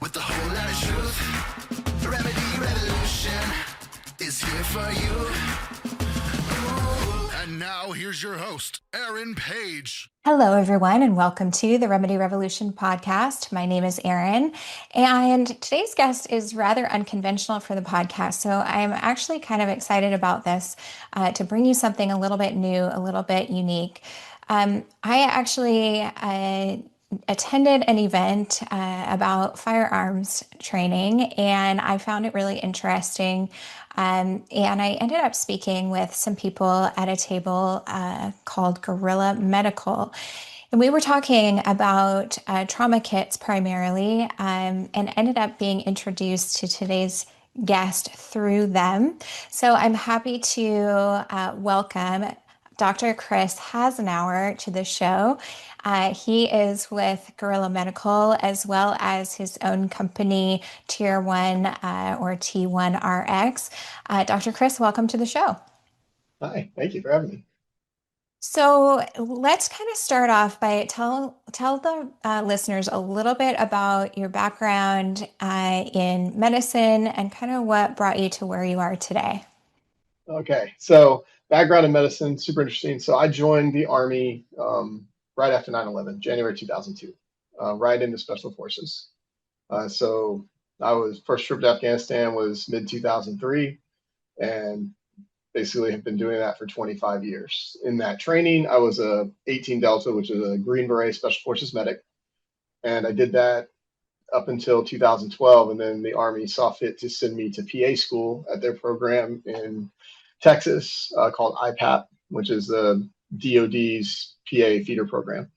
with a whole lot of truth. The Remedy Revolution is here for you. Ooh. And now here's your host, Erin Page. Hello, everyone, and welcome to the Remedy Revolution podcast. My name is Erin, and today's guest is rather unconventional for the podcast. So I'm actually kind of excited about this to bring you something a little bit new, a little bit unique. I actually attended an event about firearms training, and I found it really interesting. And I ended up speaking with some people at a table called Gorilla Medical. And we were talking about trauma kits primarily, and ended up being introduced to today's guest through them. So I'm happy to welcome Dr. Kris Hasenauer to the show. He is with Gorilla Medical as well as his own company, Tier 1 or T1RX. Dr. Kris, welcome to the show. Hi, thank you for having me. So let's kind of start off by tell the listeners a little bit about your background in medicine and kind of what brought you to where you are today. Okay, so background in medicine, super interesting. So I joined the Army right after 9/11, January 2002, right into Special Forces. So I was first trip to Afghanistan was mid 2003, and basically have been doing that for 25 years. In that training, I was a 18 Delta, which is a Green Beret Special Forces medic, and I did that up until 2012, and then the Army saw fit to send me to PA school at their program in Texas called IPAP, which is the DoD's PA feeder program.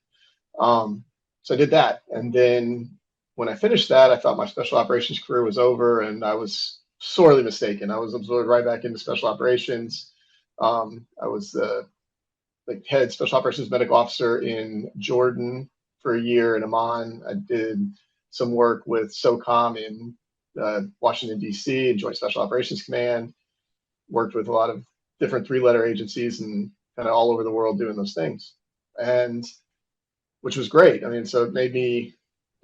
So I did that, and then when I finished that, I thought my special operations career was over, and I was sorely mistaken. I was absorbed right back into special operations. I was the head special operations medical officer in Jordan for a year in Amman. I did some work with SOCOM in Washington, D.C., and Joint Special Operations Command. Worked with a lot of different three-letter agencies and kind of all over the world doing those things, and which was great. I mean, so it made me,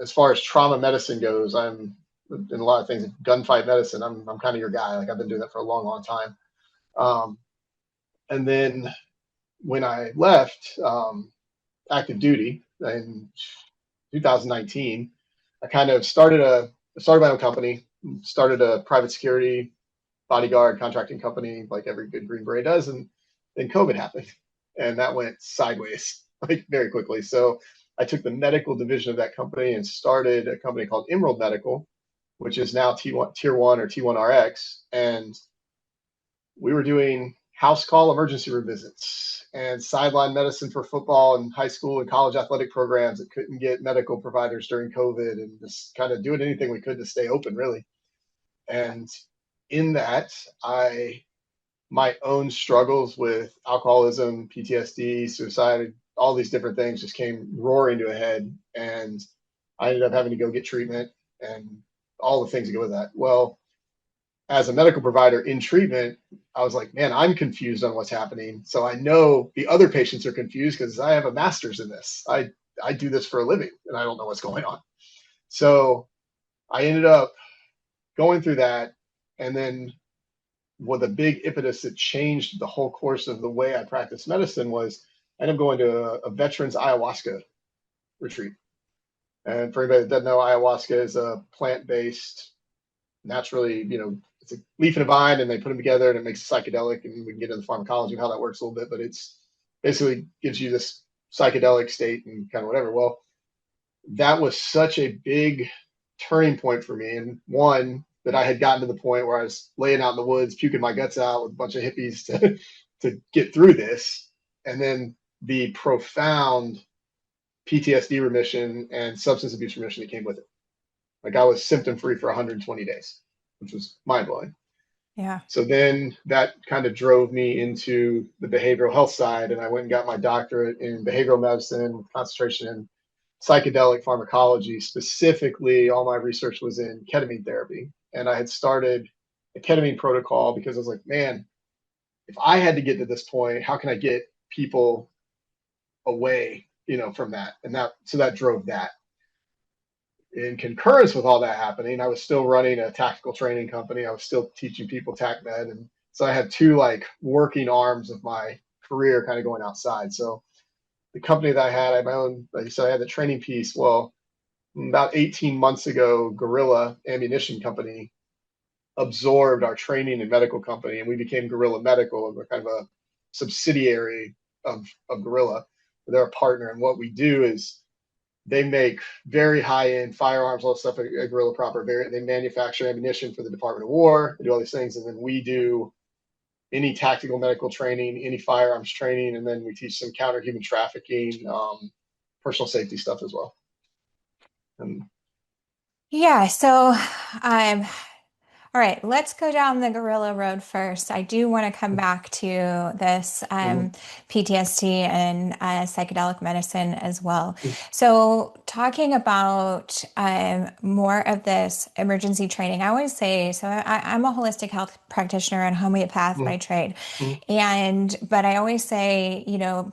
as far as trauma medicine goes, I'm in a lot of things, gunfight medicine, I'm kind of your guy. Like I've been doing that for a long, long time. And then when I left active duty in 2019, I kind of started my own company, started a private security bodyguard contracting company like every good Green Beret does. And then COVID happened and that went sideways like very quickly. So I took the medical division of that company and started a company called Emerald Medical, which is now Tier 1 or T1RX. And we were doing house call emergency room visits and sideline medicine for football and high school and college athletic programs that couldn't get medical providers during COVID, and just kind of doing anything we could to stay open, really. And in that, my own struggles with alcoholism, PTSD, suicide, all these different things just came roaring to a head. And I ended up having to go get treatment and all the things that go with that. Well, as a medical provider in treatment, I was like, man, I'm confused on what's happening. So I know the other patients are confused because I have a master's in this. I do this for a living and I don't know what's going on. So I ended up going through that. And then what the big impetus that changed the whole course of the way I practice medicine was I ended up going to a veterans ayahuasca retreat. And for anybody that doesn't know, ayahuasca is a plant-based, naturally, it's a leaf and a vine, and they put them together, and it makes a psychedelic. And we can get into the pharmacology of how that works a little bit, but it's basically gives you this psychedelic state and kind of whatever. Well, that was such a big turning point for me. And one, that I had gotten to the point where I was laying out in the woods, puking my guts out with a bunch of hippies to get through this. And then the profound PTSD remission and substance abuse remission that came with it. Like I was symptom free for 120 days, which was mind blowing. Yeah. So then that kind of drove me into the behavioral health side, and I went and got my doctorate in behavioral medicine with concentration in psychedelic pharmacology. Specifically, all my research was in ketamine therapy. And I had started a ketamine protocol because I was like, man, if I had to get to this point, how can I get people away, from that? And so that drove that. in concurrence with all that happening, I was still running a tactical training company. I was still teaching people tac med. And so I had two like working arms of my career kind of going outside. So the company that I had my own, like you said, I had the training piece. Well, about 18 months ago, Gorilla Ammunition Company absorbed our training and medical company, and we became Gorilla Medical, and we're kind of a subsidiary of Gorilla. They're a partner, and what we do is they make very high-end firearms, all the stuff at Gorilla proper. They manufacture ammunition for the Department of War. They do all these things, and then we do any tactical medical training, any firearms training, and then we teach some counter human trafficking, personal safety stuff as well. And Yeah, so all right, let's go down the gorilla road first. I do want to come back to this PTSD and psychedelic medicine as well. So, talking about more of this emergency training, I always say, so I'm a holistic health practitioner and homeopath by trade. But I always say,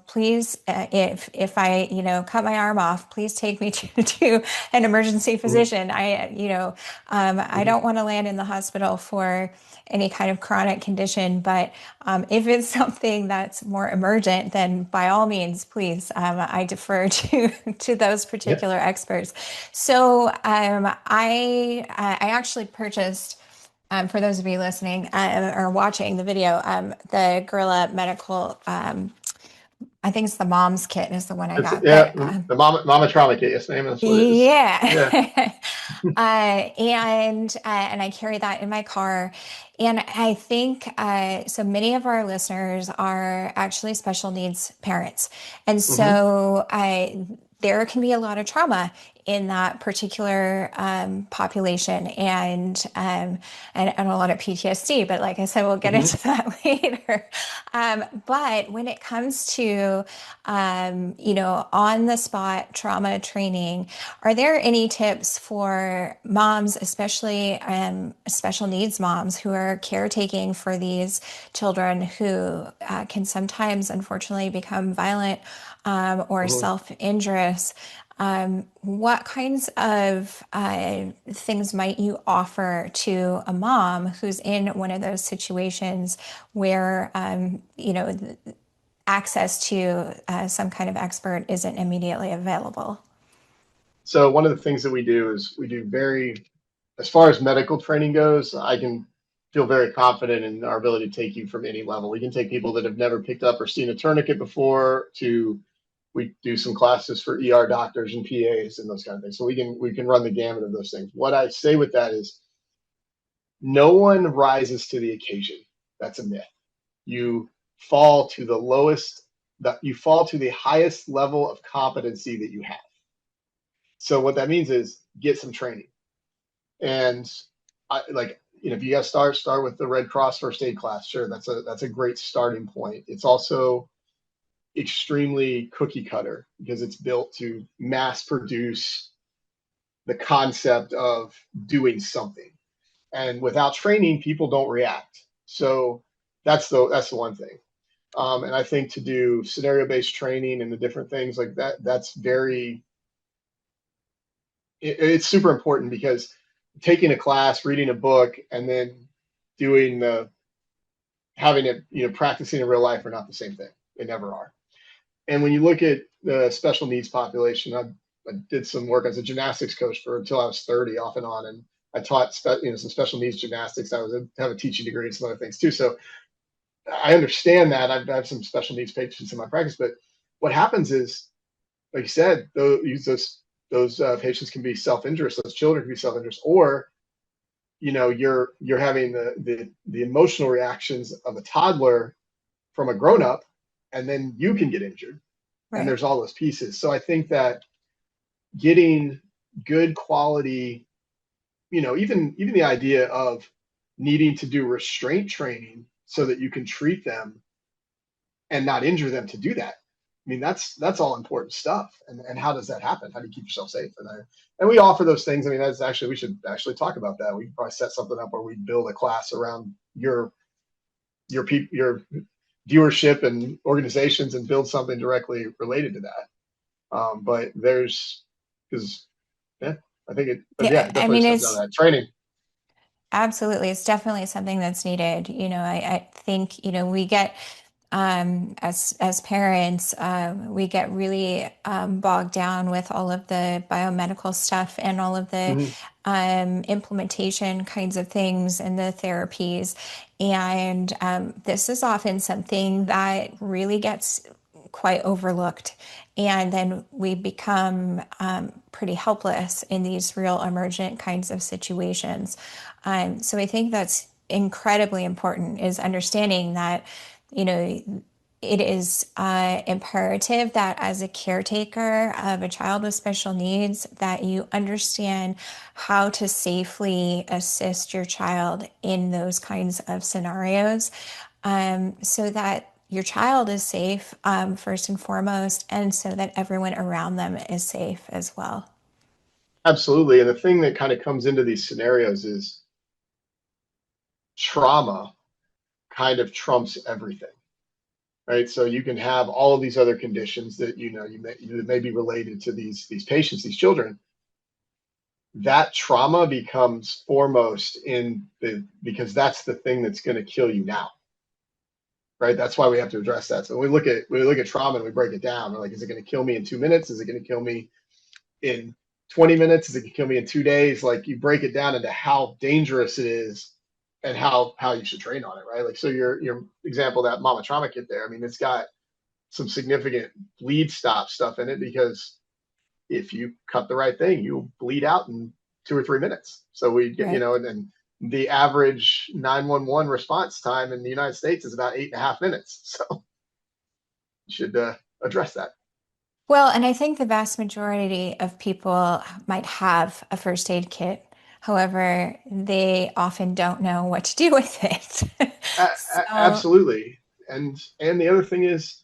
please, if I, cut my arm off, please take me to an emergency physician. I don't want to land in the hospital for any kind of chronic condition, but if it's something that's more emergent, then by all means, please, I defer to those particular experts. So I actually purchased, for those of you listening or watching the video, the Gorilla Medical, I think it's the mom's kit is the one I got. The mama trauma kit. Yes, ma'am. That's what it is. Yeah. And I carry that in my car. And I think so many of our listeners are actually special needs parents. And so there can be a lot of trauma in that particular population and a lot of PTSD. But like I said, we'll get into that later. But when it comes to, on the spot trauma training, are there any tips for moms, especially special needs moms who are caretaking for these children who can sometimes, unfortunately, become violent or self-injurious? What kinds of things might you offer to a mom who's in one of those situations where, access to some kind of expert isn't immediately available? So one of the things that we do is as far as medical training goes, I can feel very confident in our ability to take you from any level. We can take people that have never picked up or seen a tourniquet before we do some classes for ER doctors and PAs and those kind of things. So we can run the gamut of those things. What I say with that is no one rises to the occasion. That's a myth. You fall to the highest level of competency that you have. So what that means is get some training. And if you guys start with the Red Cross first aid class, sure, that's a great starting point. It's also extremely cookie cutter because it's built to mass produce the concept of doing something. And without training, people don't react. So that's the one thing. And I think to do scenario-based training and the different things like that, it's super important, because taking a class, reading a book, and then having it, practicing in real life are not the same thing. They never are. And when you look at the special needs population, I did some work as a gymnastics coach until I was 30 off and on. And I taught some special needs gymnastics. I have a teaching degree and some other things too. So I understand that. I've had some special needs patients in my practice, but what happens is, like you said, those patients can be self-injurious. Those children can be self-injurious, or you're having the emotional reactions of a toddler from a grown-up, and then you can get injured. Right. And there's all those pieces. So I think that getting good quality, even the idea of needing to do restraint training so that you can treat them and not injure them to do that. I mean, that's all important stuff. And how does that happen? How do you keep yourself safe? And we offer those things. I mean, we should actually talk about that. We can probably set something up where we build a class around your viewership and organizations and build something directly related to that. But I think it, but yeah, Yeah, it I definitely mean, comes down to it's that training. absolutely, it's definitely something that's needed. I think, we get as parents, we get really bogged down with all of the biomedical stuff and all of the Mhm. implementation kinds of things and the therapies. And this is often something that really gets quite overlooked. And then we become pretty helpless in these real emergent kinds of situations. So I think that's incredibly important is understanding that, you know, it is imperative that as a caretaker of a child with special needs, that you understand how to safely assist your child in those kinds of scenarios, so that your child is safe, first and foremost, and so that everyone around them is safe as well. Absolutely. And the thing that kind of comes into these scenarios is trauma kind of trumps everything, right? So you can have all of these other conditions that you may be related to these patients, these children. That trauma becomes foremost in the because that's the thing that's going to kill you now, right? That's why we have to address that. So we look at trauma and we break it down. We're like, is it going to kill me in 2 minutes? Is it going to kill me in 20 minutes? Is it going to kill me in 2 days? Like you break it down into how dangerous it is and how you should train on it, right? Like so your example, that mama trauma kit there, I mean, it's got some significant bleed stop stuff in it because if you cut the right thing, you'll bleed out in 2 or 3 minutes. So we get, Right. and then the average 911 response time in the United States is about 8.5 minutes. So you should address that. Well, and I think the vast majority of people might have a first aid kit. However, they often don't know what to do with it. So, Absolutely. And the other thing is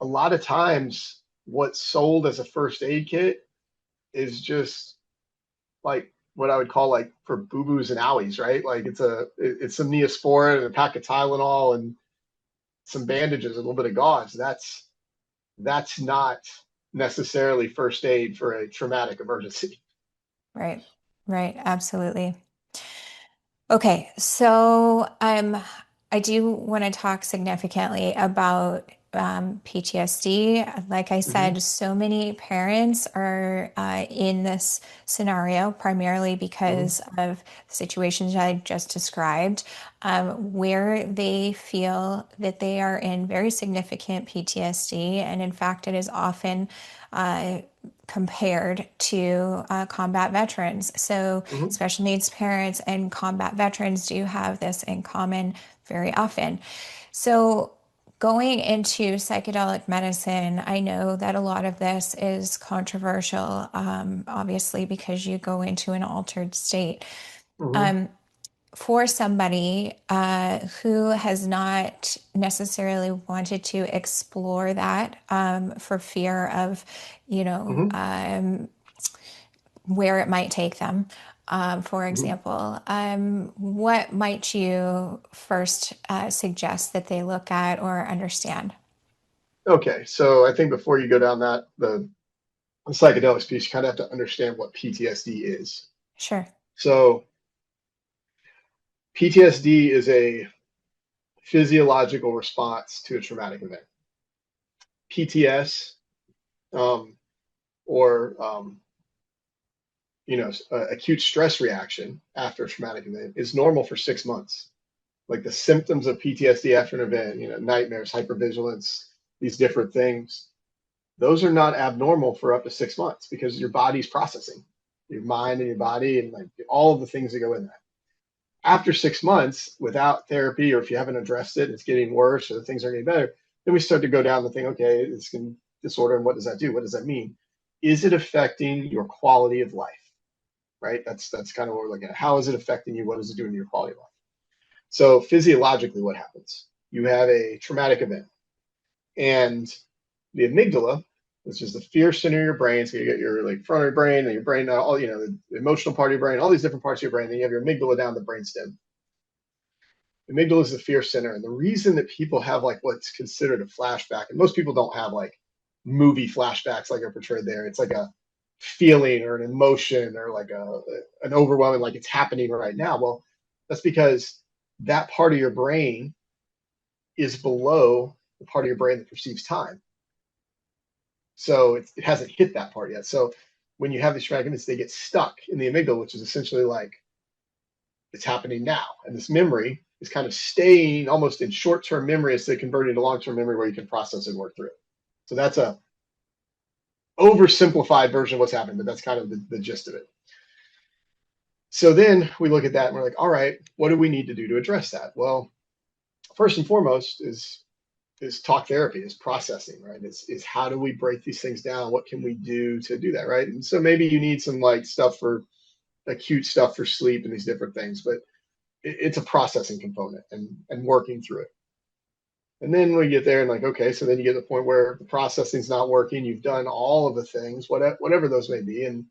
a lot of times what's sold as a first aid kit is just like what I would call like for boo-boos and owies, right? Like it's some Neosporin and a pack of Tylenol and some bandages, a little bit of gauze. That's not necessarily first aid for a traumatic emergency. right, right, absolutely. Okay, so I do want to talk significantly about PTSD. Like I Hmm. said, so many parents are in this scenario primarily Hmm. because of the situations I just described, where they feel that they are in very significant PTSD. And in fact, it is often uh, compared to combat veterans. So, Hmm. special needs parents and combat veterans do have this in common very often. So, going into psychedelic medicine, I know that a lot of this is controversial, obviously, because you go into an altered state. Hmm. Um, for somebody who has not necessarily wanted to explore that for fear of, you know, Hmm. where it might take them. For Hmm. example, what might you first suggest that they look at or understand? Okay, so I think before you go down the psychedelics piece, you kind of have to understand what PTSD is. Sure. So PTSD is a physiological response to a traumatic event. PTS, um, or acute stress reaction after a traumatic event is normal for 6 months. Like the symptoms of PTSD after an event, nightmares, hypervigilance, these different things, those are not abnormal for up to 6 months because your body's processing your mind and your body and like all of the things that go in that. After 6 months, without therapy, or if you haven't addressed it, it's getting worse or the things are getting better, then we start to go down the thing, okay, it's disorder, and what does that do? What does that mean? Is it affecting your quality of life? Right? That's kind of what we're looking at. How is it affecting you? What is it doing to your quality of life? So physiologically, what happens? You have a traumatic event, and the amygdala, which is the fear center of your brain. So you get your like front of your brain and your brain, all the emotional part of your brain, all these different parts of your brain. Then you have your amygdala down the brainstem. The amygdala is the fear center, and the reason that people have like what's considered a flashback, and most people don't have like movie flashbacks like are portrayed there. It's like a feeling or an emotion or like an overwhelming, like it's happening right now. Well, that's because that part of your brain is below the part of your brain that perceives time. So it hasn't hit that part yet. So when you have these traumatic events, they get stuck in the amygdala, which is essentially like it's happening now. And this memory is kind of staying almost in short-term memory as they convert it to long-term memory where you can process and work through it. So that's a oversimplified version of what's happening, but that's kind of the gist of it. So then we look at that and we're like, all right, what do we need to do to address that? Well, first and foremost is talk therapy, is processing, right? Is how do we break these things down? What can we do to do that, right? And so maybe you need some like stuff for acute stuff for sleep and these different things, but it's a processing component and working through it. And then we get there and like, okay, so then you get to the point where the processing's not working. You've done all of the things, whatever those may be. And,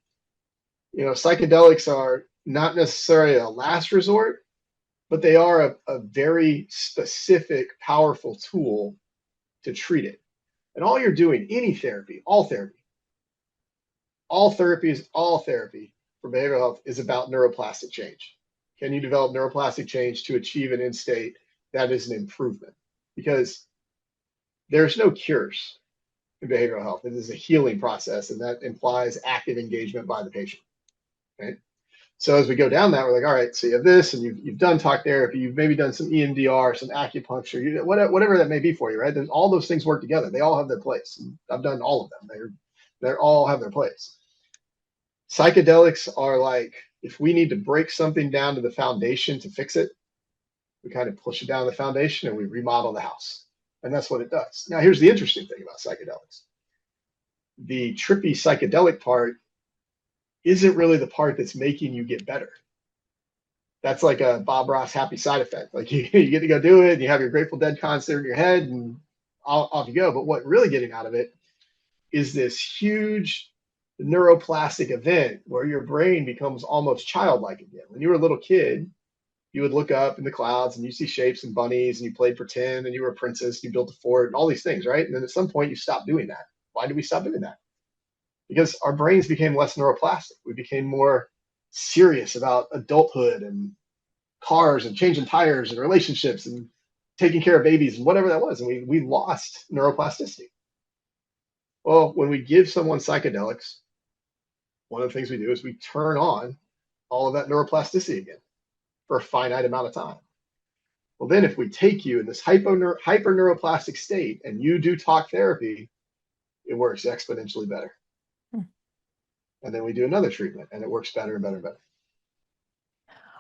psychedelics are not necessarily a last resort, but they are a very specific, powerful tool to treat it. And all you're doing, any therapy, all therapy for behavioral health is about neuroplastic change. Can you develop neuroplastic change to achieve an end state that is an improvement? Because there's no cures in behavioral health. It is a healing process, and that implies active engagement by the patient, right? So as we go down that, we're like, all right, so you have this, and you've done talk therapy, you've maybe done some EMDR, some acupuncture, whatever that may be for you, right? All those things work together. They all have their place. And I've done all of them. They all have their place. Psychedelics are like, if we need to break something down to the foundation to fix it, we kind of push it down to the foundation and we remodel the house. And that's what it does. Now, here's the interesting thing about psychedelics. The trippy psychedelic part isn't really the part that's making you get better. That's like a Bob Ross happy side effect. Like you get to go do it, and you have your Grateful Dead concert in your head, and off you go. But what really getting out of it is this huge neuroplastic event where your brain becomes almost childlike again. When you were a little kid, you would look up in the clouds and you see shapes and bunnies, and you played pretend, and you were a princess, and you built a fort, and all these things, right? And then at some point you stopped doing that. Why did we stop doing that? Because our brains became less neuroplastic. We became more serious about adulthood and cars and changing tires and relationships and taking care of babies and whatever that was. And we lost neuroplasticity. Well, when we give someone psychedelics, one of the things we do is we turn on all of that neuroplasticity again for a finite amount of time. Well, then if we take you in this hyper neuroplastic state and you do talk therapy, it works exponentially better. And then we do another treatment and it works better and better and better.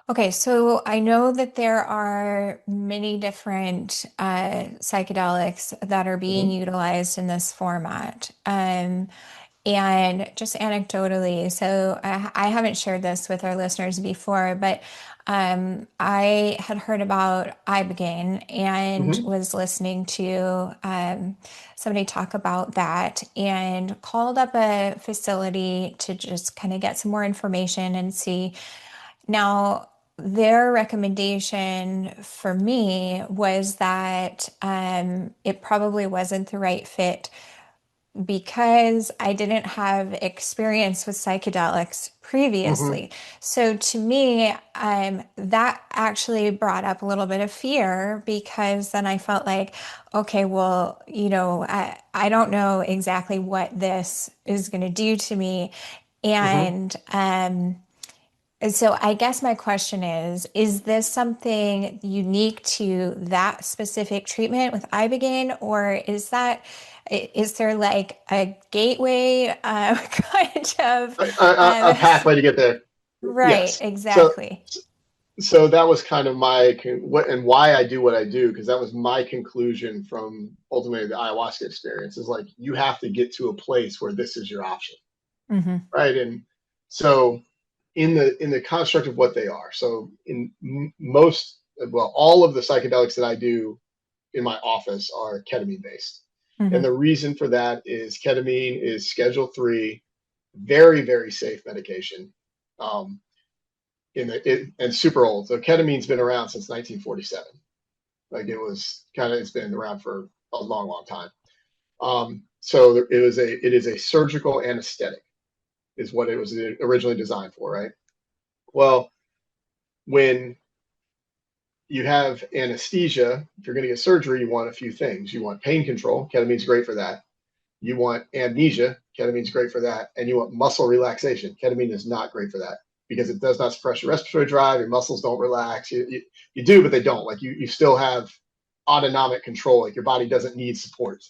Okay, so I know that there are many different psychedelics that are being utilized in this format. And just anecdotally, so I haven't shared this with our listeners before, but I had heard about Ibogaine and was listening to somebody talk about that and called up a facility to just kind of get some more information and see. Now, their recommendation for me was that it probably wasn't the right fit because I didn't have experience with psychedelics previously. So to me, that actually brought up a little bit of fear because then I felt like, okay, well, I don't know exactly what this is going to do to me. And so I guess my question is this something unique to that specific treatment with Ibogaine, or is there like a gateway kind of a pathway to get there? right, Yes. exactly. So that was kind of and why I do what I do, because that was my conclusion from ultimately the ayahuasca experience, is like you have to get to a place where this is your option, right? And so in the construct of what they are, so in all of the psychedelics that I do in my office are ketamine based. And the reason for that is ketamine is Schedule 3, very, very safe medication, and super old. So ketamine's been around since 1947. Like it's been around for a long, long time. So it is a surgical anesthetic. is what it was originally designed for, right? Well, when you have anesthesia, if you're going to get surgery, you want a few things. You want pain control. Ketamine's great for that. You want amnesia. Ketamine's great for that. And you want muscle relaxation. Ketamine is not great for that because it does not suppress your respiratory drive. Your muscles don't relax. You do, but they don't. Like you still have autonomic control. Like your body doesn't need support,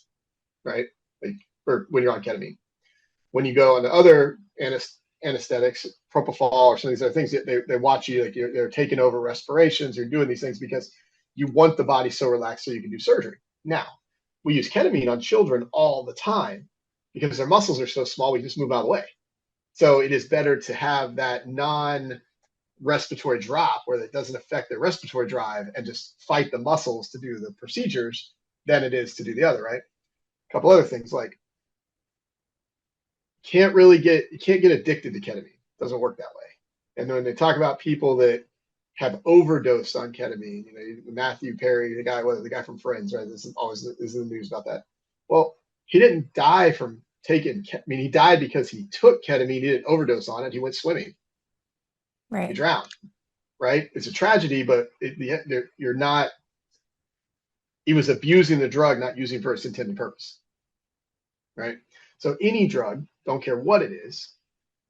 right? Like for when you're on ketamine. When you go on to other anesthetics, propofol or some of these other things, they watch you, like they're taking over respirations, you're doing these things because you want the body so relaxed so you can do surgery. Now, we use ketamine on children all the time because their muscles are so small, we just move out of the way. So it is better to have that non-respiratory drop where it doesn't affect their respiratory drive and just fight the muscles to do the procedures than it is to do the other, right? A couple other things like you can't get addicted to ketamine. It doesn't work that way. And when they talk about people that have overdosed on ketamine, Matthew Perry, the guy from Friends, right? This is in the news about that. Well, he didn't die from taking. He died because he took ketamine. He didn't overdose on it. He went swimming. Right. He drowned. Right. It's a tragedy, but you're not. He was abusing the drug, not using for its intended purpose. Right. So any drug, don't care what it is,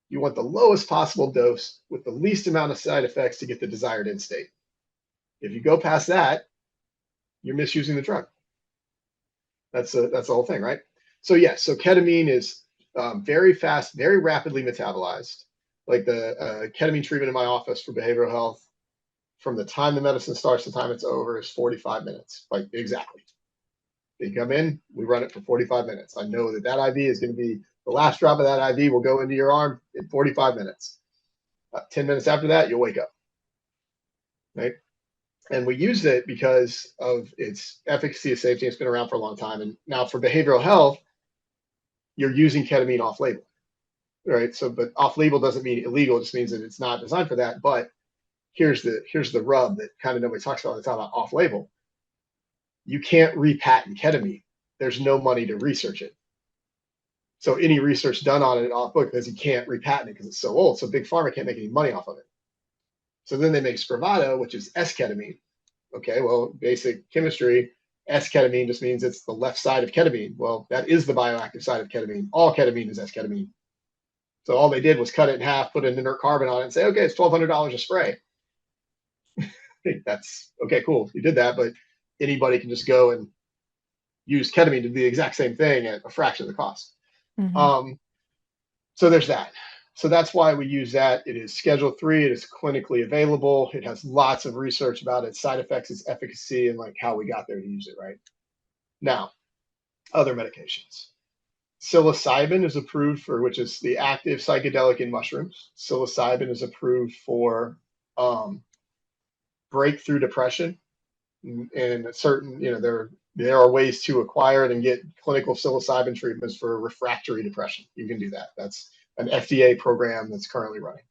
you want the lowest possible dose with the least amount of side effects to get the desired end state. If you go past that, you're misusing the drug. That's the whole thing, right? So yes, so ketamine is very fast, very rapidly metabolized. Like the ketamine treatment in my office for behavioral health, from the time the medicine starts to the time it's over is 45 minutes, like exactly. They come in, we run it for 45 minutes. I know that IV is going to be the last drop of that IV will go into your arm in 45 minutes. 10 minutes after that, you'll wake up. Right? And we use it because of its efficacy, its safety. It's been around for a long time. And now for behavioral health, you're using ketamine off label. Right? So, but off label doesn't mean illegal, it just means that it's not designed for that. But here's the rub that kind of nobody talks about. They talk about off label. You can't repatent ketamine. There's no money to research it. So any research done on it off book because you can't repatent it because it's so old. So Big Pharma can't make any money off of it. So then they make Spravato, which is S-ketamine. Okay, well, basic chemistry, S-ketamine just means it's the left side of ketamine. Well, that is the bioactive side of ketamine. All ketamine is S-ketamine. So all they did was cut it in half, put an inert carbon on it, and say, okay, it's $1,200 a spray. That's okay, cool. You did that, but anybody can just go and use ketamine to do the exact same thing at a fraction of the cost. Mm-hmm. So there's that. So that's why we use that. It is Schedule 3. It is clinically available. It has lots of research about its side effects, its efficacy, and like how we got there to use it, right? Now, other medications. Psilocybin is approved for, which is the active psychedelic in mushrooms. Psilocybin is approved for breakthrough depression. And certain, there are ways to acquire it and get clinical psilocybin treatments for refractory depression. You can do that. That's an FDA program that's currently running.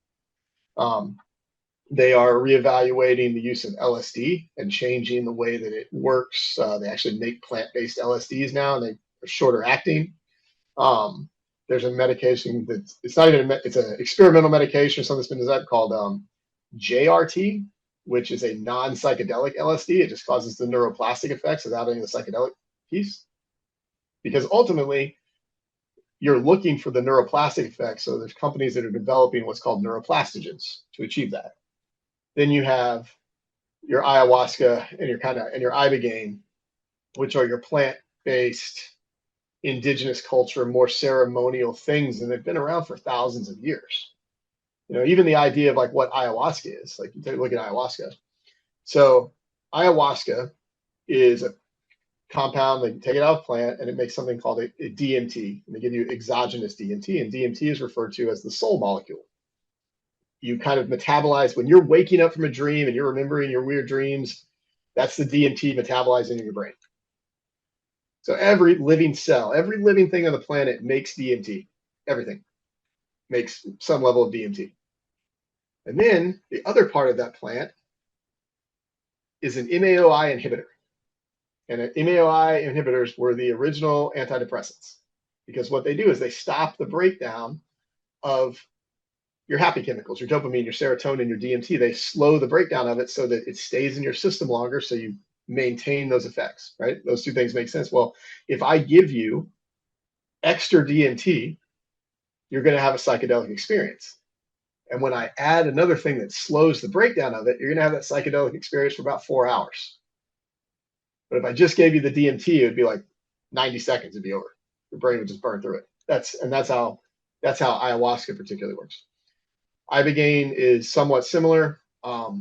They are reevaluating the use of LSD and changing the way that it works. They actually make plant-based LSDs now, and they're shorter acting. There's a medication it's an experimental medication or something that's been designed called JRT, which is a non-psychedelic LSD. It just causes the neuroplastic effects without any of the psychedelic piece. Because ultimately, you're looking for the neuroplastic effects. So there's companies that are developing what's called neuroplastogens to achieve that. Then you have your ayahuasca and your ibogaine, which are your plant-based, indigenous culture, more ceremonial things, and they've been around for thousands of years. Even the idea of like what ayahuasca is, like you take a look at ayahuasca. So ayahuasca is a compound, they take it out of a plant and it makes something called a DMT, and they give you exogenous DMT, and DMT is referred to as the soul molecule. You kind of metabolize when you're waking up from a dream and you're remembering your weird dreams, that's the DMT metabolizing in your brain. So every living cell, every living thing on the planet makes DMT. Everything makes some level of DMT. And then the other part of that plant is an MAOI inhibitor. And MAOI inhibitors were the original antidepressants, because what they do is they stop the breakdown of your happy chemicals, your dopamine, your serotonin, your DMT. They slow the breakdown of it so that it stays in your system longer, so you maintain those effects, right? Those two things make sense. Well, if I give you extra DMT, you're going to have a psychedelic experience. And when I add another thing that slows the breakdown of it, you're going to have that psychedelic experience for about 4 hours. But if I just gave you the DMT, it would be like 90 seconds, it'd be over. Your brain would just burn through it. That's how ayahuasca particularly works. Ibogaine is somewhat similar, but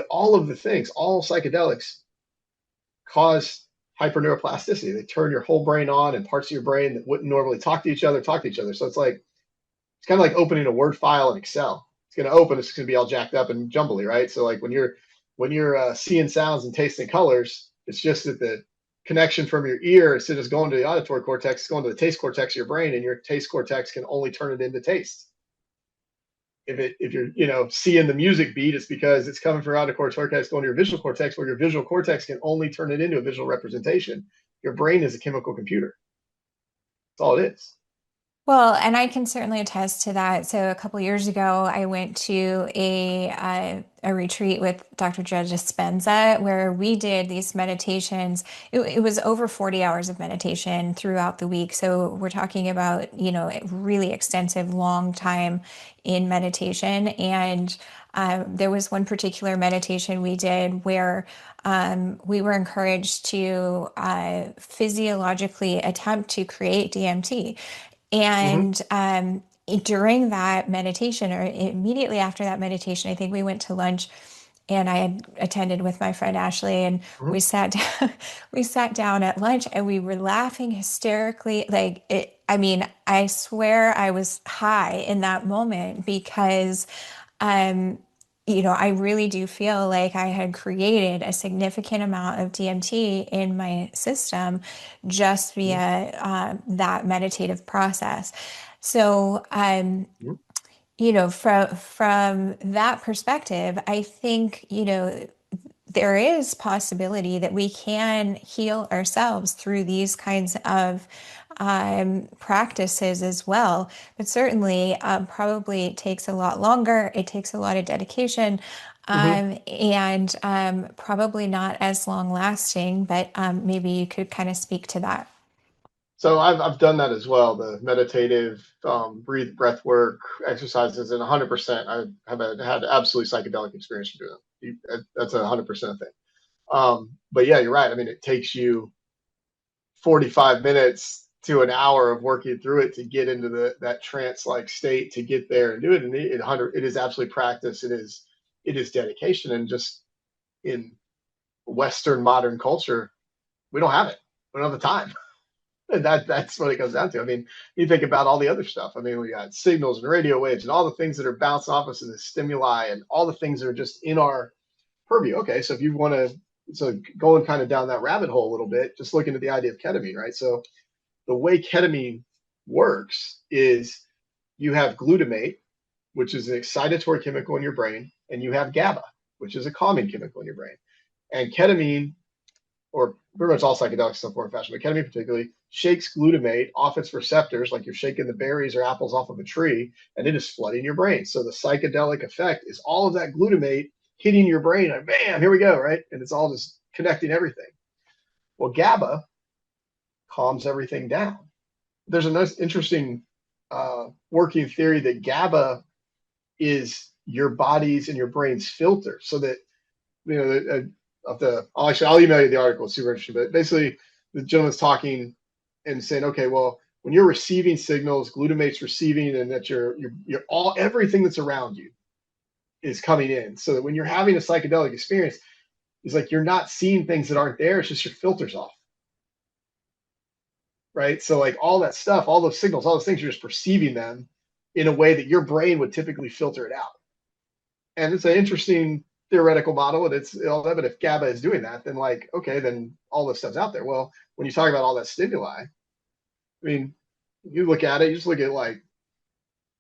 all of the things, all psychedelics cause hyperneuroplasticity. They turn your whole brain on, and parts of your brain that wouldn't normally talk to each other. So it's kind of like opening a Word file in Excel. It's going to open, it's going to be all jacked up and jumbly, right? So like when you're seeing sounds and tasting colors, it's just that the connection from your ear, instead of just going to the auditory cortex, it's going to the taste cortex of your brain, and your taste cortex can only turn it into taste. If you're seeing the music beat, it's because it's coming from your auditory cortex going to your visual cortex, where your visual cortex can only turn it into a visual representation. Your brain is a chemical computer. That's all it is. Well, and I can certainly attest to that. So a couple years ago, I went to a retreat with Dr. Joe Dispenza where we did these meditations. It was over 40 hours of meditation throughout the week. So we're talking about, a really extensive, long time in meditation. And there was one particular meditation we did where we were encouraged to physiologically attempt to create DMT. Mm-hmm. And during that meditation, or immediately after that meditation, I think we went to lunch, and I had attended with my friend Ashley, and Mm-hmm. we sat down, we sat down at lunch, and we were laughing hysterically. Like it, I mean, I swear I was high in that moment because um, I really do feel like I had created a significant amount of DMT in my system just via that meditative process. So, Mm-hmm. from that perspective, I think, there is possibility that we can heal ourselves through these kinds of practices as well. But certainly, probably takes a lot longer. It takes a lot of dedication, Mm-hmm. and probably not as long lasting. But maybe you could kind of speak to that. So I've done that as well. The meditative breath work exercises, and 100%. I have had absolutely psychedelic experience from doing them. That's 100% thing. But yeah, you're right. I mean, it takes you 45 minutes to an hour of working through it to get into that trance-like state to get there and do it. And it is absolutely practice. It is dedication. And just in Western modern culture, we don't have it. We don't have the time. And that's what it comes down to. I mean, you think about all the other stuff. I mean, we got signals and radio waves and all the things that are bouncing off us and the stimuli and all the things that are just in our purview. Okay, so if you want to, so going kind of down that rabbit hole a little bit, just looking at the idea of ketamine, right? So the way ketamine works is you have glutamate, which is an excitatory chemical in your brain, and you have GABA, which is a calming chemical in your brain. And ketamine, or pretty much all psychedelics in some form or fashion, but ketamine particularly, shakes glutamate off its receptors, like you're shaking the berries or apples off of a tree, and it is flooding your brain. So the psychedelic effect is all of that glutamate hitting your brain, like bam, here we go, right? And it's all just connecting everything. Well, GABA calms everything down. There's a nice, interesting working theory that GABA is your body's and your brain's filter, so that I'll email you the article. It's super interesting. But basically, the gentleman's talking and saying, okay, well, when you're receiving signals, glutamate's receiving, and that you're all everything that's around you is coming in. So that when you're having a psychedelic experience, it's like you're not seeing things that aren't there. It's just your filters off. Right. So like all that stuff, all those signals, all those things, you're just perceiving them in a way that your brain would typically filter it out. And it's an interesting theoretical model, and it's all that. But if GABA is doing that, then like, okay, then all this stuff's out there. Well, when you talk about all that stimuli, I mean, you look at it, you just look at like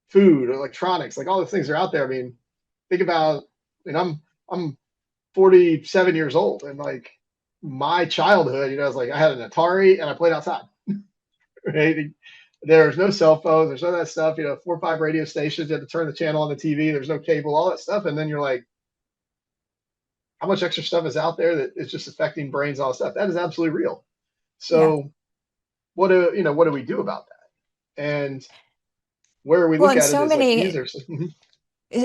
food, electronics, like all the things are out there. I mean, think about, and I'm 47 years old, and like my childhood, I was like, I had an Atari and I played outside. Right? There's no cell phones. There's none of that stuff. 4 or 5 radio stations. You have to turn the channel on the TV. There's no cable, all that stuff. And then you're like, how much extra stuff is out there that is just affecting brains, all that stuff? That is absolutely real. Yeah. So what do we do about that? And where we Well, look and at it so is like these many are,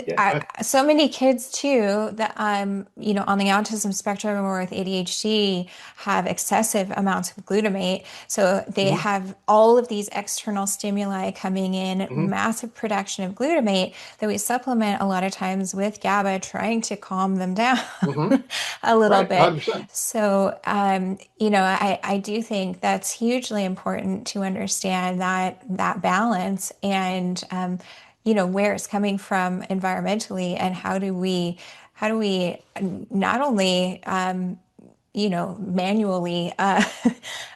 yeah, go ahead. so many kids too that on the autism spectrum or with ADHD have excessive amounts of glutamate. So they Mhm, have all of these external stimuli coming in, mhm, massive production of glutamate that we supplement a lot of times with GABA, trying to calm them down mhm. a little Right, bit. 100%. So I do think that's hugely important to understand that balance and where it's coming from environmentally, and how do we not only manually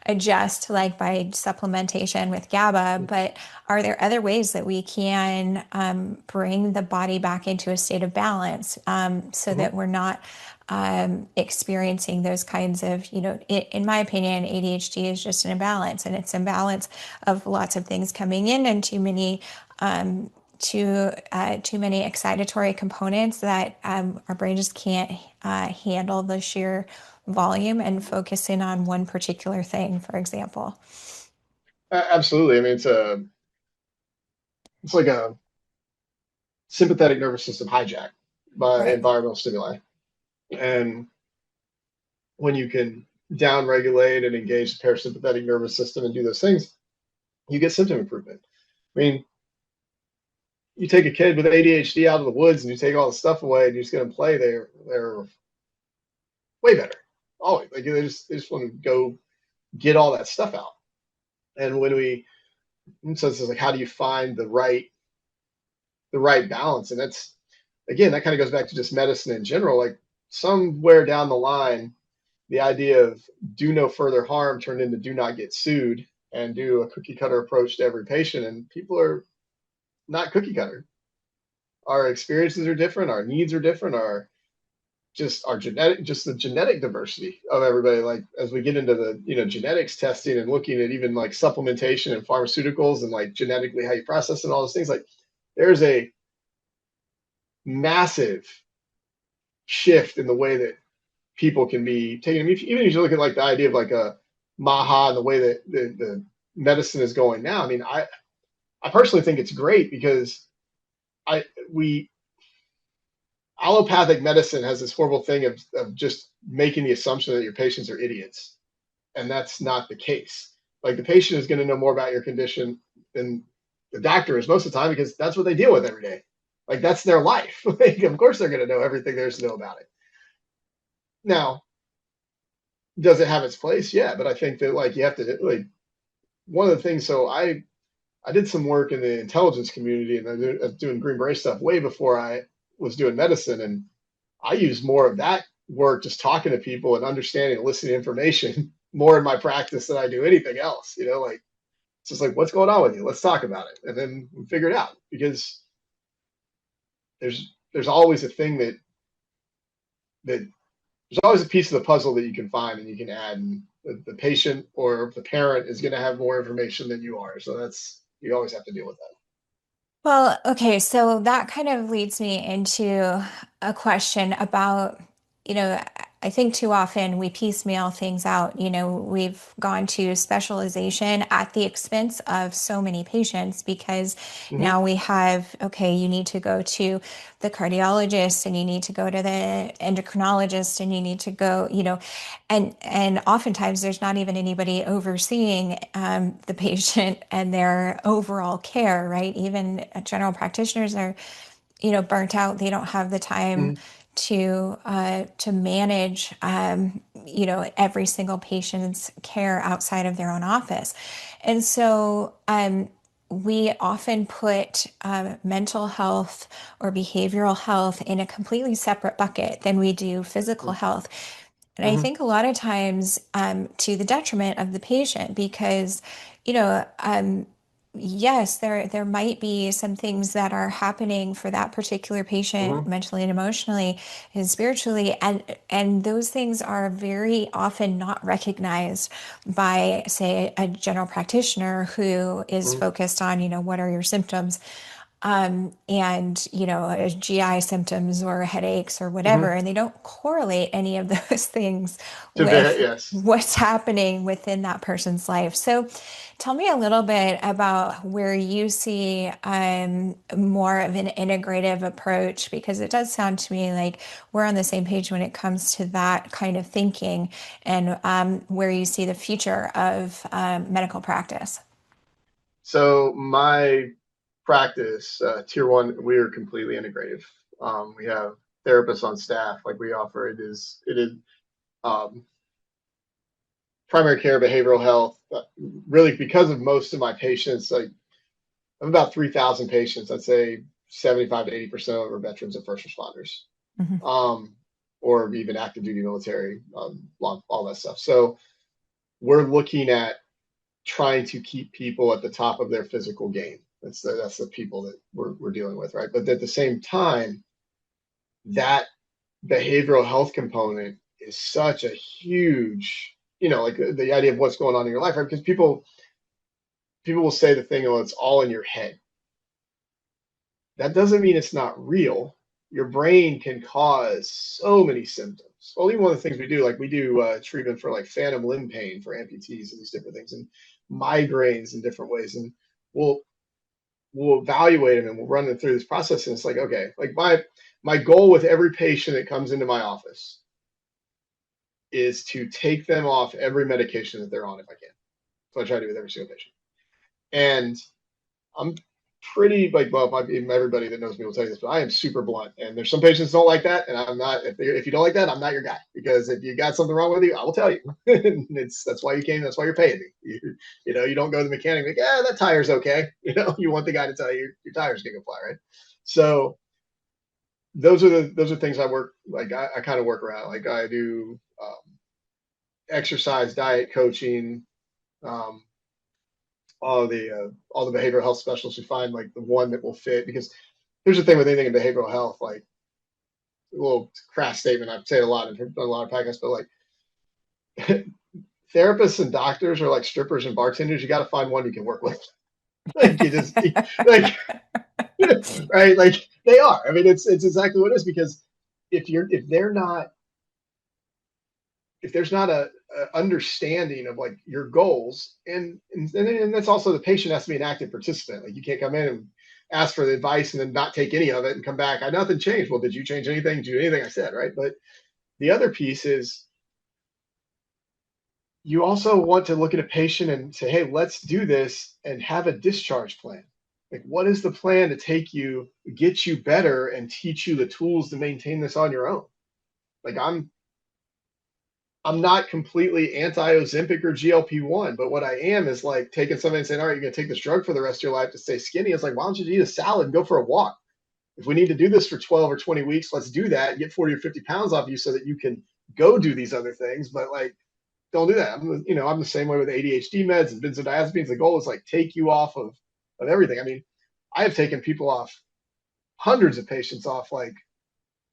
adjust like by supplementation with GABA, but are there other ways that we can bring the body back into a state of balance, so Mhm. that we're not experiencing those kinds of, in my opinion, ADHD is just an imbalance, and it's imbalance of lots of things coming in and um, too many excitatory components that our brain just can't handle the sheer volume and focus in on one particular thing, for example. Absolutely. I mean, it's like a sympathetic nervous system hijack by Right. environmental stimuli. And when you can down regulate and engage the parasympathetic nervous system and do those things, you get symptom improvement. I mean, you take a kid with ADHD out of the woods and you take all the stuff away and you just get them play, they're way better. Always. Like they just want to go get all that stuff out. And so it's like, how do you find the right balance? And that's, again, that kind of goes back to just medicine in general. Like somewhere down the line, the idea of do no further harm turned into do not get sued and do a cookie cutter approach to every patient. And people are not cookie cutter. Our experiences are different. Our needs are different. Just the genetic diversity of everybody. Like as we get into the, genetics testing and looking at even like supplementation and pharmaceuticals and like genetically how you process and all those things, like there's a massive shift in the way that people can be taken. I mean, even if you look at like the idea of like a Maha and the way that the medicine is going now, I mean, I personally think it's great because I we allopathic medicine has this horrible thing of just making the assumption that your patients are idiots, and that's not the case. Like the patient is going to know more about your condition than the doctor is most of the time because that's what they deal with every day. Like that's their life. Like, of course, they're going to know everything there is to know about it. Now, does it have its place? Yeah, but I think that like you have to like one of the things. So I did some work in the intelligence community and I was doing Green Beret stuff way before I was doing medicine, and I use more of that work just talking to people and understanding and listening to information more in my practice than I do anything else. Like it's just like what's going on with you? Let's talk about it, and then we figure it out because there's always a thing that there's always a piece of the puzzle that you can find and you can add, and the patient or the parent is going to have more information than you are. So that's you always have to deal with that. Well, okay, so that kind of leads me into a question about, you know, I think too often we piecemeal things out. We've gone to specialization at the expense of so many patients because Mm-hmm. now we have, okay, you need to go to the cardiologist and you need to go to the endocrinologist and you need to go, and oftentimes there's not even anybody overseeing the patient and their overall care, right? Even general practitioners are, burnt out. They don't have the time Mm-hmm. to manage, every single patient's care outside of their own office, and so we often put mental health or behavioral health in a completely separate bucket than we do physical health. And I Mm-hmm. think a lot of times to the detriment of the patient because, you know, um, yes, there might be some things that are happening for that particular patient Hmm. mentally and emotionally and spiritually, and those things are very often not recognized by, say, a general practitioner who is Hmm. focused on, what are your symptoms, and GI symptoms or headaches or whatever, Hmm. and they don't correlate any of those things with Yes. what's happening within that person's life. So, tell me a little bit about where you see more of an integrative approach, because it does sound to me like we're on the same page when it comes to that kind of thinking, and where you see the future of medical practice. So my practice, tier one, we are completely integrative. We have therapists on staff. Like we offer, it is um, primary care, behavioral health. Really, because of most of my patients, like I'm about 3,000 patients. I'd say 75 to 80% of them are veterans and first responders, Mhm. um, or even active duty military, all that stuff. So we're looking at trying to keep people at the top of their physical game. That's the people that we're dealing with, right? But at the same time, that behavioral health component is such a huge, like the idea of what's going on in your life, right? Because people will say the thing, oh, it's all in your head. That doesn't mean it's not real. Your brain can cause so many symptoms. Well, even one of the things we do, like we do treatment for like phantom limb pain for amputees and these different things, and migraines in different ways, and we'll we'll evaluate them and we'll run them through this process. And it's like, okay, like my goal with every patient that comes into my office is to take them off every medication that they're on if I can. So I try to do with every single patient. And I'm pretty like, well, everybody that knows me will tell you this, but I am super blunt. And there's some patients don't like that, and I'm not. If you don't like that, I'm not your guy, because if you got something wrong with you, I will tell you. That's why you came. That's why you're paying me. You don't go to the mechanic like, yeah, that tire's okay. You want the guy to tell you your tire's gonna fly, right? So those are things I work like. I kind of work around. Like I do exercise, diet coaching. Um, all the behavioral health specialists, we find like the one that will fit, because here's the thing with anything in behavioral health, like a little crass statement, I've said a lot, I've done a lot of podcasts, but like therapists and doctors are like strippers and bartenders. You got to find one you can work with. Like like right, like they are. I mean, it's exactly what it is, because if they're not, if there's not a understanding of like your goals, and that's also, the patient has to be an active participant. Like you can't come in and ask for the advice and then not take any of it and come back, I nothing changed. Well, did you change anything? Did you do anything I said, right? But the other piece is, you also want to look at a patient and say, hey, let's do this, and have a discharge plan. Like, what is the plan to take you, get you better, and teach you the tools to maintain this on your own? Like I'm not completely anti-Ozempic or GLP-1, but what I am is like taking somebody and saying, all right, you're going to take this drug for the rest of your life to stay skinny. It's like, why don't you eat a salad and go for a walk? If we need to do this for 12 or 20 weeks, let's do that and get 40 or 50 pounds off you so that you can go do these other things. But like, don't do that. I'm the same way with ADHD meds and benzodiazepines. The goal is like take you off of everything. I mean, I have taken people off, hundreds of patients off like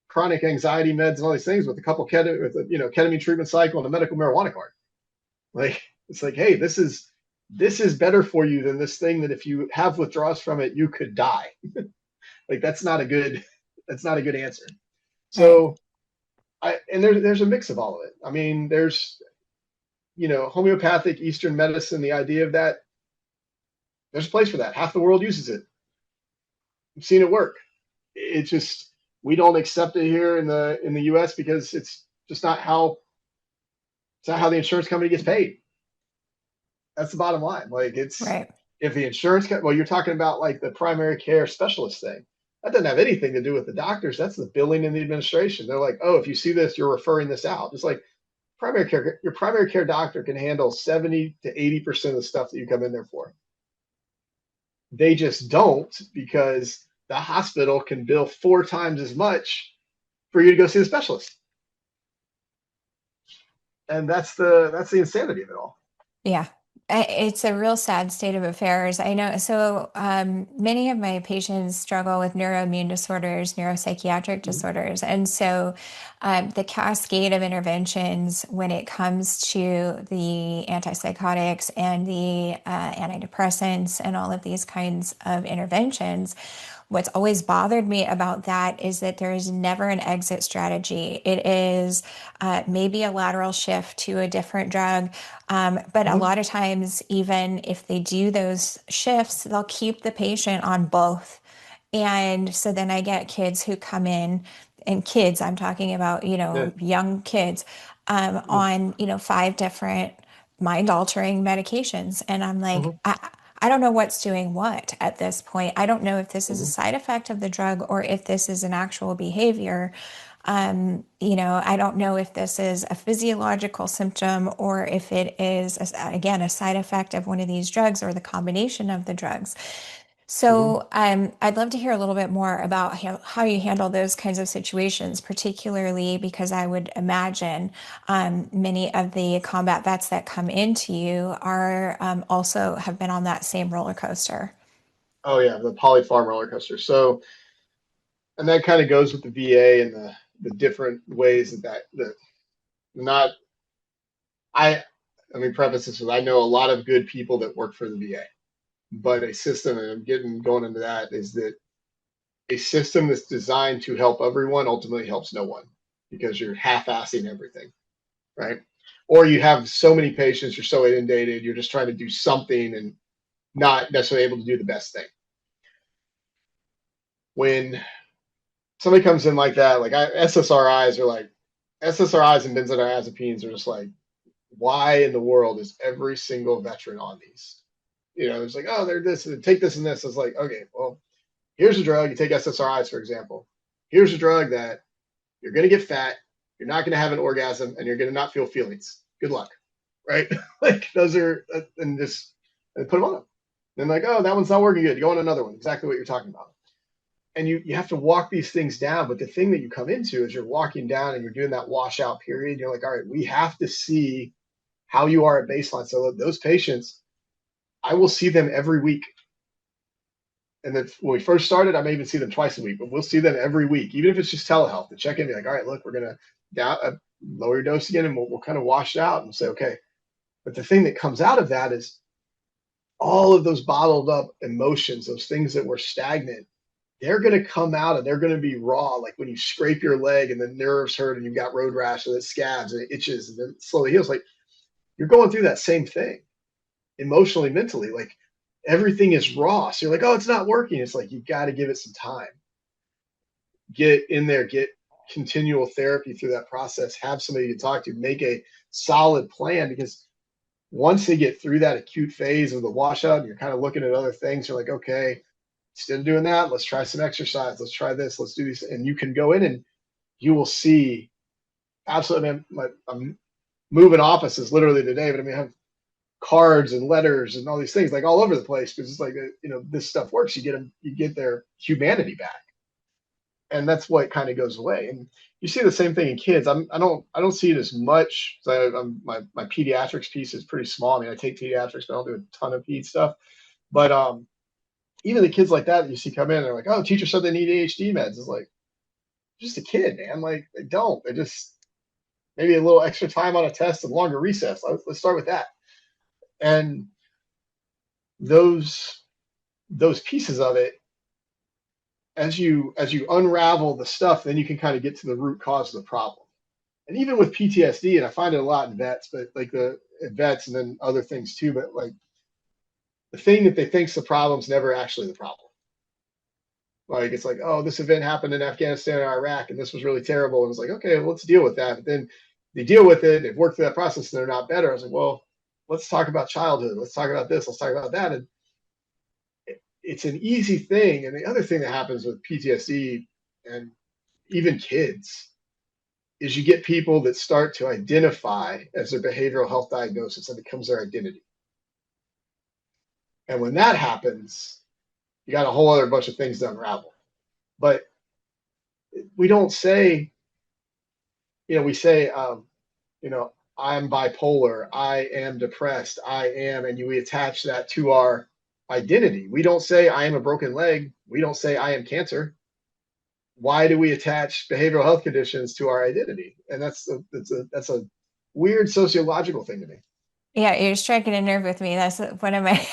chronic anxiety meds and all these things with a couple ketamine treatment cycle and a medical marijuana card. Like it's like, hey, this is better for you than this thing that if you have withdrawals from it, you could die. Like that's not a good answer. Right. So and there's a mix of all of it. I mean, there's homeopathic Eastern medicine, the idea of that, there's a place for that. Half the world uses it. I've seen it work. It's just we don't accept it here in the US because just not how it's not how the insurance company gets paid. That's the bottom line. Like it's Right. if the well, you're talking about like the primary care specialist thing. That doesn't have anything to do with the doctors. That's the billing and the administration. They're like, oh, if you see this, you're referring this out. It's like your primary care doctor can handle 70 to 80% of the stuff that you come in there for. They just don't, because the hospital can bill 4 times as much for you to go see the specialist. And that's the insanity of it all. Yeah. It's a real sad state of affairs. I know. So many of my patients struggle with neuroimmune disorders, neuropsychiatric Mhm. disorders. And so the cascade of interventions when it comes to the antipsychotics and the antidepressants and all of these kinds of interventions, what's always bothered me about that is that there is never an exit strategy. It is maybe a lateral shift to a different drug. But a Mhm. lot of times, even if they do those shifts, they'll keep the patient on both. And so then I get kids who come in, and kids, I'm talking about, Yeah. young kids Mhm. on, five different mind altering medications. And I'm like, Mhm. I don't know what's doing what at this point. I don't know if this is a Mhm. side effect of the drug or if this is an actual behavior. I don't know if this is a physiological symptom or if it is, again, a side effect of one of these drugs or the combination of the drugs. Mhm. So, I'd love to hear a little bit more about how you handle those kinds of situations, particularly because I would imagine many of the combat vets that come into you are also have been on that same roller coaster. Oh yeah, the polyfarm roller coaster. So, and that kind of goes with the VA and the different ways that not I let me preface this with I know a lot of good people that work for the VA, but a system, and I'm getting going into that, is that a system that's designed to help everyone ultimately helps no one because you're half-assing everything, right? Or you have so many patients, you're so inundated, you're just trying to do something and not necessarily able to do the best thing. When somebody comes in like that, like SSRIs and benzodiazepines are just like, why in the world is every single veteran on these? It's like, oh, they're this, and take this and this. It's like, okay, well, here's a drug. You take SSRIs, for example. Here's a drug that you're going to get fat, you're not going to have an orgasm, and you're going to not feel feelings. Good luck, right? Like those are, and put them on. And like, oh, that one's not working good. You go on another one. Exactly what you're talking about. And you have to walk these things down. But the thing that you come into is you're walking down and you're doing that washout period. You're like, all right, we have to see how you are at baseline. So those patients, I will see them every week. And then when we first started, I may even see them twice a week, but we'll see them every week, even if it's just telehealth to check in, be like, all right, look, we're going to lower your dose again, and we'll kind of wash it out and say, okay. But the thing that comes out of that is all of those bottled up emotions, those things that were stagnant, they're going to come out and they're going to be raw. Like when you scrape your leg and the nerves hurt and you've got road rash and it scabs and it itches and then it slowly heals. Like you're going through that same thing emotionally, mentally. Like everything is raw. So you're like, oh, it's not working. It's like, you got to give it some time. Get in there, get continual therapy through that process, have somebody to talk to, make a solid plan because once they get through that acute phase of the washout and you're kind of looking at other things, you're like, okay, instead of doing that, let's try some exercise. Let's try this. Let's do this. And you can go in and you will see absolutely. I'm moving offices literally today, but I mean, I have cards and letters and all these things like all over the place because it's like, this stuff works. You get their humanity back. And that's what kind of goes away. And you see the same thing in kids. I don't see it as much. My pediatrics piece is pretty small. I mean, I take pediatrics, but I don't do a ton of ped stuff. But even the kids like that you see come in, they're like, "Oh, teacher said they need ADHD meds." It's like just a kid, man. Like they don't. They just maybe a little extra time on a test and longer recess. Let's start with that. And those pieces of it, as you unravel the stuff, then you can kind of get to the root cause of the problem. And even with PTSD, and I find it a lot in vets, but like the vets and then other things too. But like the thing that they think's the problem's never actually the problem. Like it's like, oh, this event happened in Afghanistan or Iraq, and this was really terrible. And it's like, okay, well, let's deal with that. But then they deal with it, they've worked through that process, and they're not better. I was like, well, let's talk about childhood. Let's talk about this. Let's talk about that. And it's an easy thing. And the other thing that happens with PTSD and even kids is you get people that start to identify as their behavioral health diagnosis and becomes their identity. And when that happens, you got a whole other bunch of things to unravel. But we don't say, we say, I'm bipolar, I am depressed, and we attach that to our identity. We don't say I am a broken leg. We don't say I am cancer. Why do we attach behavioral health conditions to our identity? And that's a weird sociological thing to me. Yeah, you're striking a nerve with me. That's one of my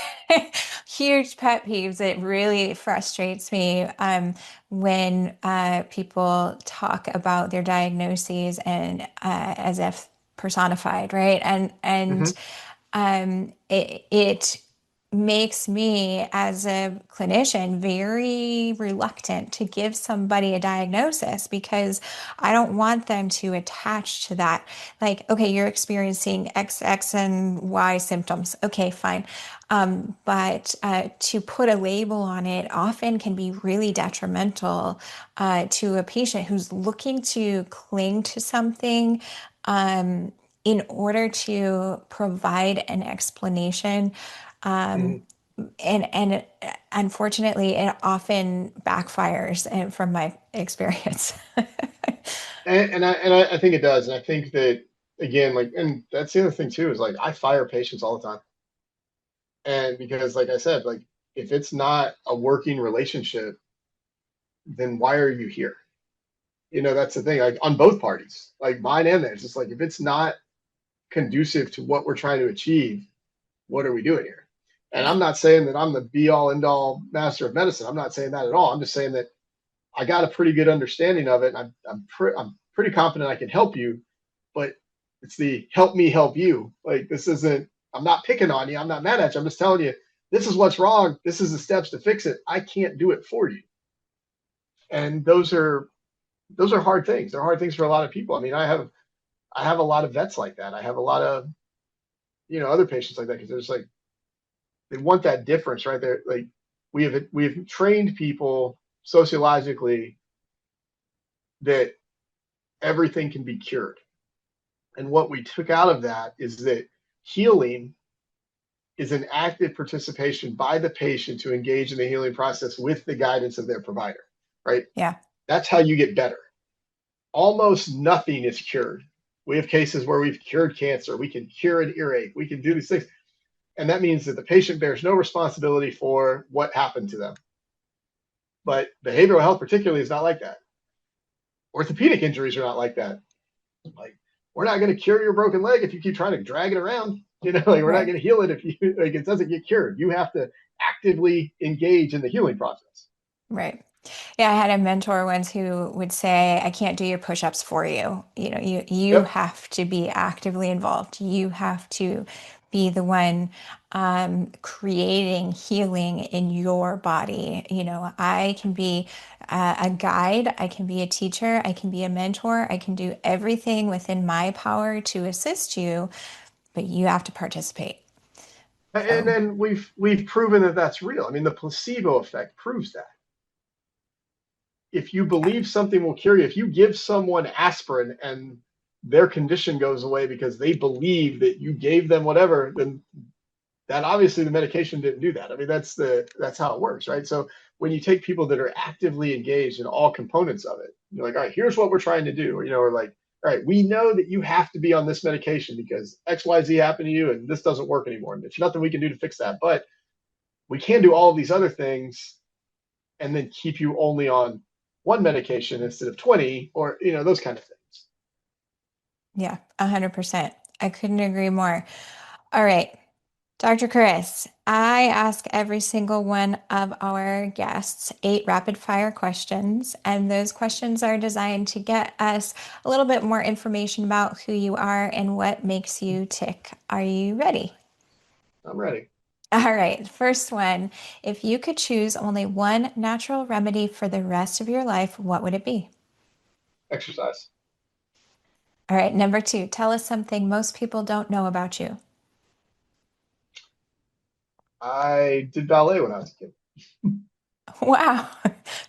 huge pet peeves. It really frustrates me when people talk about their diagnoses and as if personified, right? And Hmm. it makes me, as a clinician, very reluctant to give somebody a diagnosis because I don't want them to attach to that. Like, okay, you're experiencing X, X, and Y symptoms. Okay, fine. But to put a label on it often can be really detrimental to a patient who's looking to cling to something. In order to provide an explanation. Um, Hmm. and unfortunately, it often backfires and from my experience. And I think it does. And I think that again, like, and that's the other thing too, is like I fire patients all the time. And because, like I said, like if it's not a working relationship, then why are you here? That's the thing, like on both parties, like mine and theirs. It's like if it's not conducive to what we're trying to achieve, what are we doing here? And I'm not saying that I'm the be all end all master of medicine. I'm not saying that at all. I'm just saying that I got a pretty good understanding of it, and I'm pretty confident I can help you. But it's the help me help you. Like this isn't. I'm not picking on you. I'm not mad at you. I'm just telling you this is what's wrong. This is the steps to fix it. I can't do it for you. And those are hard things. They're hard things for a lot of people. I mean, I have a lot of vets like that. I have a lot of other patients like that because there's like they want that difference, right? They're like we have trained people sociologically that everything can be cured. And what we took out of that is that healing is an active participation by the patient to engage in the healing process with the guidance of their provider, right? Yeah. That's how you get better. Almost nothing is cured. We have cases where we've cured cancer, we can cure an earache, we can do these things. And that means that the patient bears no responsibility for what happened to them. But behavioral health, particularly, is not like that. Orthopedic injuries are not like that. Like, we're not going to cure your broken leg if you keep trying to drag it around. Like we're not Right. going to heal it if you like it doesn't get cured. You have to actively engage in the healing process. Right. Yeah, I had a mentor once who would say, I can't do your push-ups for you. You Yep. have to be actively involved. You have to be the one creating healing in your body. I can be a guide, I can be a teacher, I can be a mentor, I can do everything within my power to assist you, but you have to participate. And So, then we've proven that that's real. I mean, the placebo effect proves that. If you yeah, believe something will cure you, if you give someone aspirin and their condition goes away because they believe that you gave them whatever, then that obviously the medication didn't do that. I mean, that's how it works, right? So when you take people that are actively engaged in all components of it, you're like, all right, here's what we're trying to do, or like, all right, we know that you have to be on this medication because XYZ happened to you and this doesn't work anymore. And there's nothing we can do to fix that. But we can do all of these other things and then keep you only on one medication instead of 20 or those kind of things. yeah, 100%. I couldn't agree more. All right. Dr. Kris, I ask every single one of our guests 8 rapid fire questions, and those questions are designed to get us a little bit more information about who you are and what makes you tick. Are you ready? I'm ready. All right, first one. If you could choose only one natural remedy for the rest of your life, what would it be? Exercise. All right, number 2. Tell us something most people don't know about you. I did ballet when I was a kid. Wow,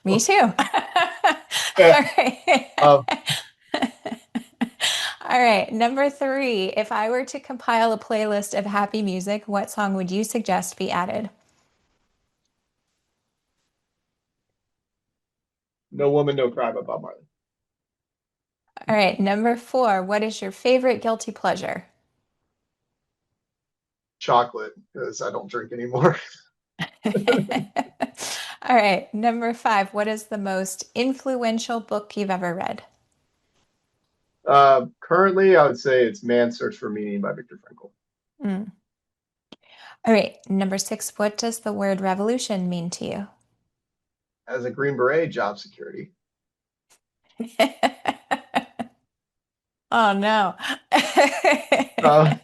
me Oh, too. All yeah. right. Um, All right, number 3. If I were to compile a playlist of happy music, what song would you suggest be added? No Woman, No Cry by Bob Marley. All right, number 4, what is your favorite guilty pleasure? Chocolate, because I don't drink anymore. All right, number 5, what is the most influential book you've ever read? Currently, I would say it's Man's Search for Meaning by Viktor Frankl. Mm. All right, number 6, what does the word revolution mean to you? As a Green Beret, job security. Oh no. Uh,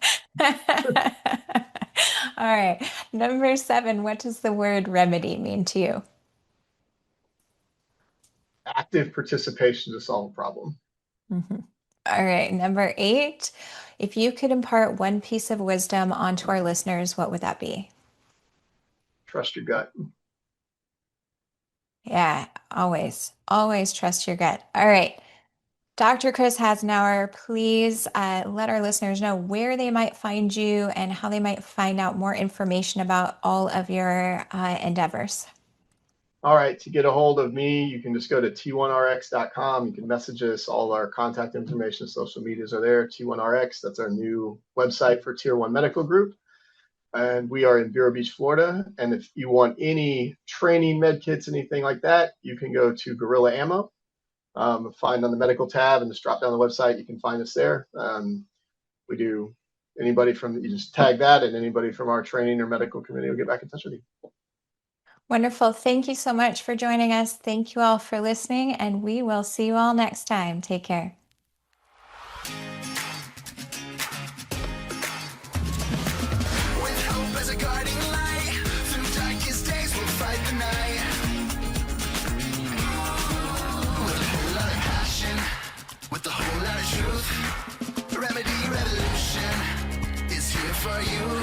All right. Number 7, what does the word remedy mean to you? Active participation to solve a problem. Mhm. All right. Number 8, if you could impart one piece of wisdom onto our listeners, what would that be? Trust your gut. Yeah, always, always trust your gut. All right. Dr. Kris Hasenauer, please let our listeners know where they might find you and how they might find out more information about all of your endeavors. All right, to get a hold of me, you can just go to t1rx.com. You can message us. All our contact information, social medias are there. T1Rx, that's our new website for Tier 1 Medical Group. And we are in Vero Beach, Florida. And if you want any training, med kits, anything like that, you can go to Gorilla Ammo. Find on the medical tab and just drop down the website. You can find us there. We do anybody from, you just tag that, and anybody from our training or medical community will get back in touch with you. Wonderful. Thank you so much for joining us. Thank you all for listening, and we will see you all next time. Take care. With hope as a guiding light, through darkest days we'll fight the night. With a whole lot of passion, with a whole lot of truth, remedy revolution is here for you.